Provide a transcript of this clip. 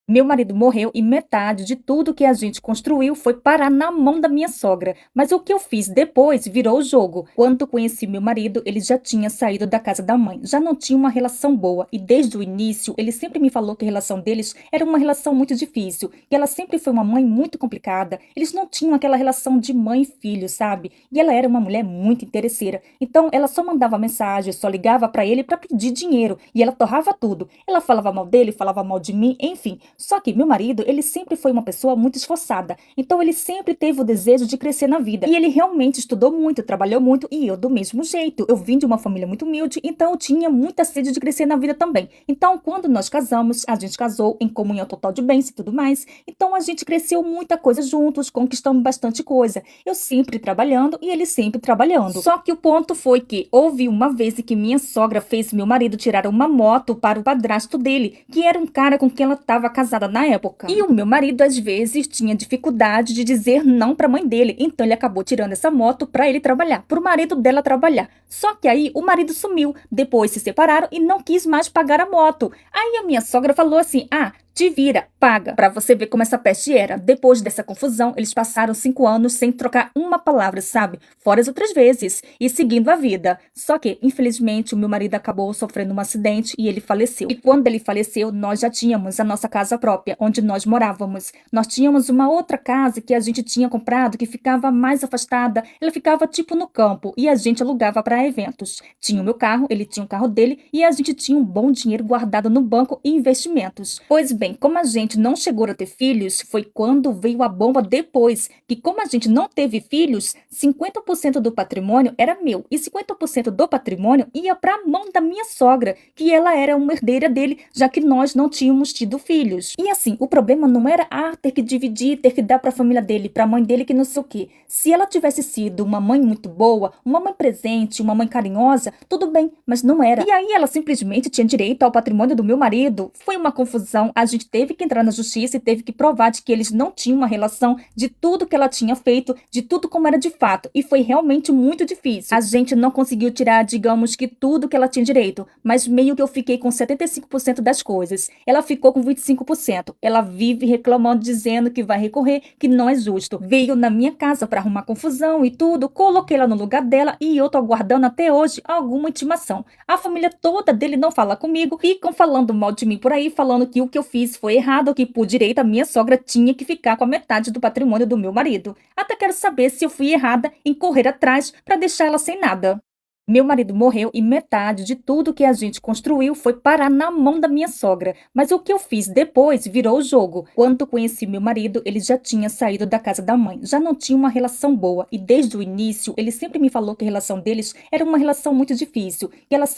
Meu marido morreu e metade de tudo que a gente construiu foi parar na mão da minha sogra. Mas o que eu fiz depois virou o jogo. Quando conheci meu marido, ele já tinha saído da casa da mãe, já não tinha uma relação boa. E desde o início, ele sempre me falou que a relação deles era uma relação muito difícil. Que ela sempre foi uma mãe muito complicada. Eles não tinham aquela relação de mãe e filho, sabe? E ela era uma mulher muito interesseira. Então, ela só mandava mensagem, só ligava para ele para pedir dinheiro. E ela torrava tudo. Ela falava mal dele, falava mal de mim, enfim. Só que meu marido, ele sempre foi uma pessoa muito esforçada, então ele sempre teve o desejo de crescer na vida. E ele realmente estudou muito, trabalhou muito, e eu do mesmo jeito. Eu vim de uma família muito humilde, então eu tinha muita sede de crescer na vida também. Então, quando nós casamos, a gente casou em comunhão total de bens e tudo mais. Então a gente cresceu muita coisa juntos, conquistamos bastante coisa. Eu sempre trabalhando e ele sempre trabalhando. Só que o ponto foi que houve uma vez em que minha sogra fez meu marido tirar uma moto para o padrasto dele, que era um cara com quem ela estava casada na época. E o meu marido, às vezes, tinha dificuldade de dizer não para a mãe dele. Então ele acabou tirando essa moto para ele trabalhar, para o marido dela trabalhar. Só que aí o marido sumiu. Depois se separaram e não quis mais pagar a moto. Aí a minha sogra falou assim: ah, te vira, paga. Pra você ver como essa peste era. Depois dessa confusão, eles passaram 5 anos sem trocar uma palavra, sabe? Fora as outras vezes. E seguindo a vida. Só que, infelizmente, o meu marido acabou sofrendo um acidente e ele faleceu. E quando ele faleceu, nós já tínhamos a nossa casa própria, onde nós morávamos. Nós tínhamos uma outra casa que a gente tinha comprado, que ficava mais afastada. Ela ficava tipo no campo e a gente alugava para eventos. Tinha o meu carro, ele tinha o carro dele e a gente tinha um bom dinheiro guardado no banco e investimentos. Pois bem, como a gente não chegou a ter filhos, foi quando veio a bomba depois, que como a gente não teve filhos, 50% do patrimônio era meu e 50% do patrimônio ia para a mão da minha sogra, que ela era uma herdeira dele, já que nós não tínhamos tido filhos. E assim, o problema não era ter que dividir, ter que dar para a família dele, para a mãe dele, que não sei o quê. Se ela tivesse sido uma mãe muito boa, uma mãe presente, uma mãe carinhosa, tudo bem, mas não era. E aí ela simplesmente tinha direito ao patrimônio do meu marido. Foi uma confusão, a gente teve que entrar na justiça e teve que provar de que eles não tinham uma relação, de tudo que ela tinha feito, de tudo como era de fato. E foi realmente muito difícil. A gente não conseguiu tirar, digamos que tudo que ela tinha direito, mas meio que eu fiquei com 75% das coisas. Ela ficou com 25%. Ela vive reclamando, dizendo que vai recorrer, que não é justo. Veio na minha casa para arrumar confusão e tudo, coloquei ela no lugar dela e eu tô aguardando até hoje alguma intimação. A família toda dele não fala comigo, ficam falando mal de mim por aí, falando que o que eu fiz foi errado, que por direito a minha sogra tinha que ficar com a metade do patrimônio do meu marido. Até quero saber se eu fui errada em correr atrás para deixar ela sem nada. Meu marido morreu e metade de tudo que a gente construiu foi parar na mão da minha sogra. Mas o que eu fiz depois virou o jogo. Quando conheci meu marido, ele já tinha saído da casa da mãe, já não tinha uma relação boa. E desde o início, ele sempre me falou que a relação deles era uma relação muito difícil. E ela sempre